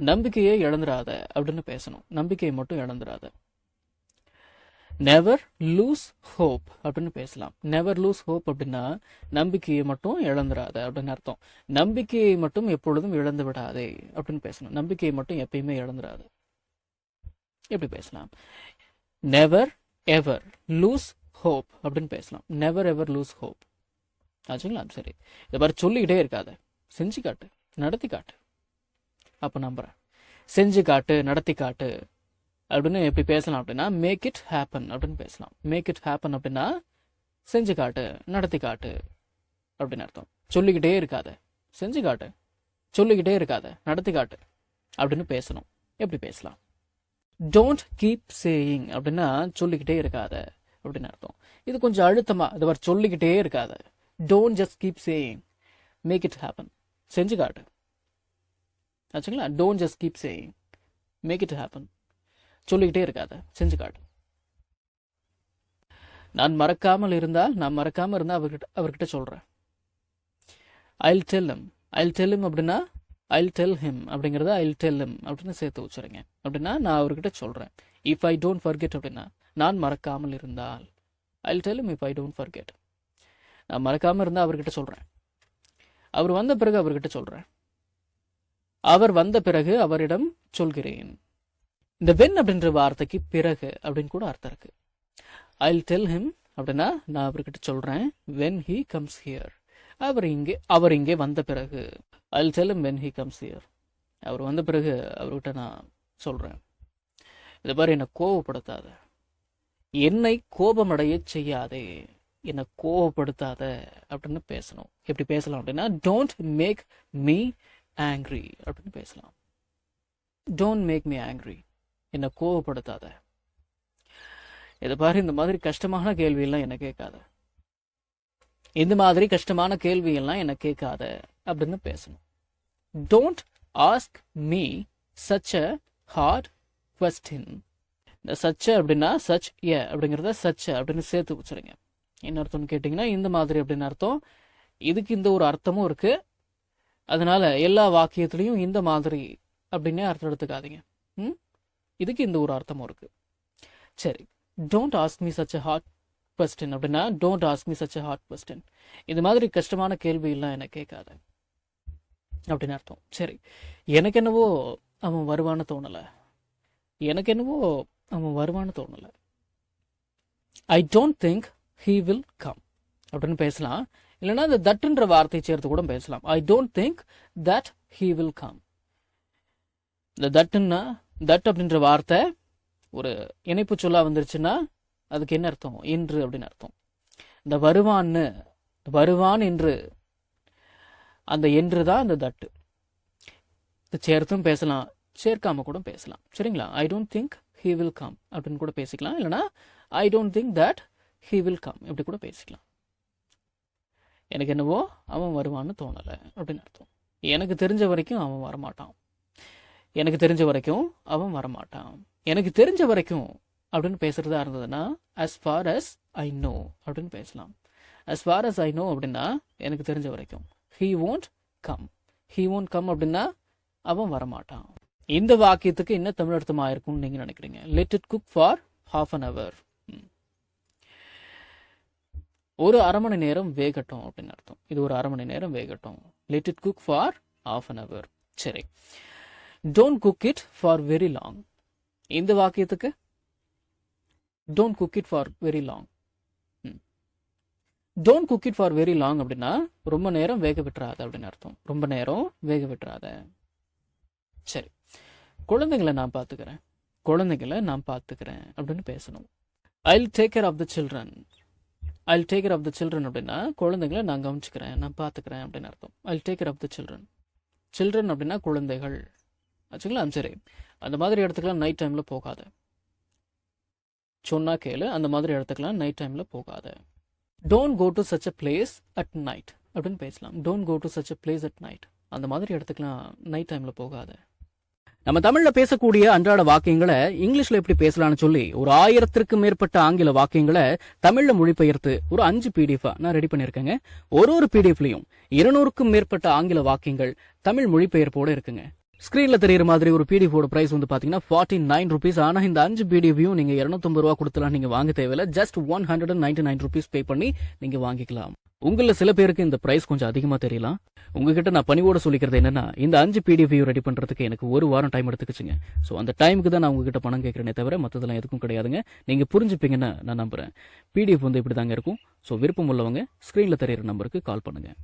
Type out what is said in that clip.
நம்பிக்கையை இழந்துராத அப்படின்னு பேசணும். நம்பிக்கையை மட்டும் இழந்துராத. நெவர் லூஸ் ஹோப் அப்படின்னு பேசலாம். நெவர் லூஸ் ஹோப் அப்படின்னா நம்பிக்கையை மட்டும் இழந்துராத அப்படின்னு அர்த்தம். நம்பிக்கையை மட்டும் எப்பொழுதும் இழந்து விடாதே அப்படின்னு பேசணும். நம்பிக்கையை மட்டும் எப்பயுமே இழந்துராத. எப்படி பேசலாம்? நெவர் எவர் லூஸ் ஹோப் அப்படின்னு பேசலாம். நெவர் எவர் லூஸ் ஹோப் ஆச்சுங்களா? சரி, இதை மாதிரி சொல்லிக்கிட்டே இருக்காத, செஞ்சு காட்டு, நடத்தி காட்டு. அப்போ நம்புறேன். செஞ்சு காட்டு, நடத்தி காட்டு அப்படின்னு எப்படி பேசலாம் அப்படின்னா மேக் இட் ஹேப்பன் அப்படின்னு பேசலாம். மேக் இட் ஹேப்பன் அப்படின்னா செஞ்சு காட்டு, நடத்தி காட்டு அப்படின்னு அர்த்தம். சொல்லிக்கிட்டே இருக்காத, செஞ்சு காட்டு, சொல்லிக்கிட்டே இருக்காத, நடத்தி காட்டு அப்படின்னு பேசணும். எப்படி பேசலாம்? டோன்ட் கீப் சேயிங் அப்படின்னா சொல்லிக்கிட்டே இருக்காத அப்படின்னு அர்த்தம். இது கொஞ்சம் அழுத்தமா, இது மாதிரி சொல்லிக்கிட்டே இருக்காத. Don't just keep saying, make it happen, செஞ்சு காட்டு ஆச்சுங்களா? Don't just keep saying, make it happen, சொல்லிக்கிட்டே இருக்காத, செஞ்சு காட்டு. நான் மறக்காமல் இருந்தால் அவர்கிட்ட சொல்றேன். ஐல் டெல் ஹிம் அப்படின்னா ஐல் டெல் ஹிம் அப்படிங்கிறத ஐல் டெல் ஹிம் அப்படின்னு சேர்த்து வச்சுருங்க. அப்படின்னா நான் அவர்கிட்ட சொல்றேன். இஃப் ஐ டோன்ட் ஃபர்கெட் அப்படின்னா நான் மறக்காமல் இருந்தால் ஐல் tell him if I don't forget. நான் மறக்காமல் இருந்தால் அவர்கிட்ட சொல்றேன். அவர் வந்த பிறகு அவர்கிட்ட சொல்றேன். அவர் வந்த பிறகு அவரிடம் சொல்கிறேன். இந்த வென் அப்படின்ற வார்த்தைக்கு பிறகு அப்படின்னு கூட அர்த்தம் இருக்கு. ஐல் டெல் ஹிம் அப்படின்னா நான் அவர்கிட்ட சொல்றேன். வென் ஹீ கம்ஸ் ஹியர், அவர் இங்கே வந்த பிறகு. I'll tell him when he comes here, அவர் வந்த பிறகு அவர்கிட்ட நான் சொல்றேன். இதை பாரு, என்னை கோபப்படுத்தாத, என்னை கோபமடைய செய்யாதே, என்னை கோபப்படுத்தாத அப்படின்னு பேசணும். எப்படி பேசலாம் அப்படின்னா டோன்ட் மேக் மீ ஆங்க்ரி அப்படின்னு பேசலாம். டோன்ட் மேக் மீ ஆங்க்ரி, என்னை கோபப்படுத்தாத. இதை பாரு, இந்த மாதிரி கஷ்டமான கேள்வியெல்லாம் என்ன கேட்காத, இந்த மாதிரி கஷ்டமான கேள்வியெல்லாம் என்ன கேட்காத அப்படின்னு பேசணும். Don't ask me such a hard question. இந்த சச்ச அப்படின்னா சச் ஏ அப்படிங்கிறத சச்ச அப்படின்னு சேர்த்து வச்சுருங்க. என்ன அர்த்தம்னு கேட்டிங்கன்னா இந்த மாதிரி அப்படின்னு அர்த்தம். இதுக்கு இந்த ஒரு அர்த்தமும் இருக்கு. அதனால எல்லா வாக்கியத்திலையும் இந்த மாதிரி அப்படின்னே அர்த்தம் எடுத்துக்காதீங்க. இதுக்கு இந்த ஒரு அர்த்தமும் இருக்கு. சரி, don't ask me such a hard question அப்படின்னா don't ask me such a hard question. இது மாதிரி கஷ்டமான கேள்வி எல்லாம் என்ன கேட்காத அப்படின்னு அர்த்தம். சரி, எனக்கு என்னவோ அவன் வருவான்னு தோணலை. I don't think he will come அப்படின்னு பேசலாம். இல்லைன்னா இந்த தட்ன்ற வார்த்தையை சேர்த்து கூட பேசலாம். I don't think that he will come. இந்த தட் அப்படின்ற வார்த்தை ஒரு இணைப்பு சொல்லா வந்துருச்சுன்னா அதுக்கு என்ன அர்த்தம்? என்று அப்படின்னு அர்த்தம். இந்த வருவான் என்று, அந்த என்று தான் அந்த தட்டு. சேர்த்தும் பேசலாம், சேர்க்காம கூட பேசலாம். சரிங்களா? I don't think he will come அப்படின்னு கூட பேசிக்கலாம். இல்லைனா I don't think that he will come இப்படி கூட பேசிக்கலாம். எனக்கு என்னவோ அவன் வருவான்னு தோணலை அப்படின்னு அர்த்தம். எனக்கு தெரிஞ்ச வரைக்கும் அவன் வரமாட்டான். எனக்கு தெரிஞ்ச வரைக்கும் அப்படின்னு பேசுறதா இருந்ததுன்னா as far as I know அப்படின்னு பேசலாம். as far as I know அப்படின்னா எனக்கு தெரிஞ்ச வரைக்கும். he won't come அப்படின்னா அவன் வரமாட்டான். இந்த வாக்கியத்துக்கு என்ன தமிழ் அர்த்தமா இருக்கும்னு நீங்க நினைக்கிறீங்க? let it cook for half an hour. ஒரு அரை மணி நேரம் வேகட்டும் அப்படின்னு அர்த்தம். இது ஒரு அரை மணி நேரம் வேகட்டும். let it cook for half an hour. சரி, don't cook it for very long. இந்த வாக்கியத்துக்கு don't cook it for very long. don't cook it for very long அப்படின்னா ரொம்ப நேரம் வேக விட்டுறாத அப்படின்னு அர்த்தம். ரொம்ப நேரம் வேக விட்டுறாத. சரி, குழந்தைகளை நான் பார்த்துக்கிறேன் அப்படின்னு பேசணும். I'll take care of the children அப்படின்னா குழந்தைகளை நான் கவனிச்சுக்கிறேன், நான் பார்த்துக்கிறேன் அப்படின்னு அர்த்தம். I'll take care of the children அப்படின்னா குழந்தைகள் ஆச்சுங்களா? சரி, அந்த மாதிரி இடத்துக்குலாம் நைட் டைம்ல போகாத. சொன்னா கேளு, அந்த மாதிரி இடத்துக்குலாம் நைட் டைம்ல போகாத. Don't go to such a place at night அப்படின்னு பேசலாம். Don't go to such a place at night, அந்த மாதிரி இடத்துக்குலாம் நைட் டைம்ல போகாத. நம்ம தமிழ்ல பேசக்கூடிய அன்றாட வாக்கியங்களை இங்கிலீஷ்ல எப்படி பேசலாம்னு சொல்லி ஒரு 1000க்கும் மேற்பட்ட ஆங்கில வாக்கியங்களை தமிழ்ல மொழிபெயர்த்து ஒரு 5 PDF நான் ரெடி பண்ணிருக்கேங்க. ஒரு PDFலையும் 200க்கும் மேற்பட்ட ஆங்கில வாக்கியங்கள் தமிழ் மொழிபெயர்ப்போட இருக்குங்க. ஸ்க்ரீனில் தெரியிற மாதிரி ஒரு பிடிஎஃபோட ப்ரைஸ் வந்து பார்த்தீங்கன்னா 49 ருபீஸ். ஆனால் இந்த 5 பிடிஎஃபையும் நீங்கள் 250 ரூபா கொடுத்தலாம் நீங்கள் வாங்க தேவையில்லை. ஜஸ்ட் 199 ருபீஸ் பே பண்ணி நீங்கள் வாங்கிக்கலாம். உங்களில் சில பேருக்கு இந்த ப்ரைஸ் கொஞ்சம் அதிகமாக தெரியலாம். உங்ககிட்ட நான் பணிவோட சொல்லிக்கிறது என்னன்னா, இந்த 5 பிடிஎஃபையும் ரெடி பண்ணுறதுக்கு எனக்கு 1 வாரம் டைம் எடுத்துக்கிச்சுங்க. ஸோ அந்த டைமுக்கு தான் நான் உங்ககிட்ட பணம் கேட்குறேனே தவிர மற்றதெல்லாம் எதுக்கும் கிடையாதுங்க. நீங்கள் புரிஞ்சுப்பீங்கன்னு நான் நம்புகிறேன். பிடிஎஃப் வந்து இப்படி தாங்க இருக்கும். ஸோ விருப்பம் உள்ளவங்க ஸ்க்ரீனில் தெரியிற நம்பருக்கு கால் பண்ணுங்கள்.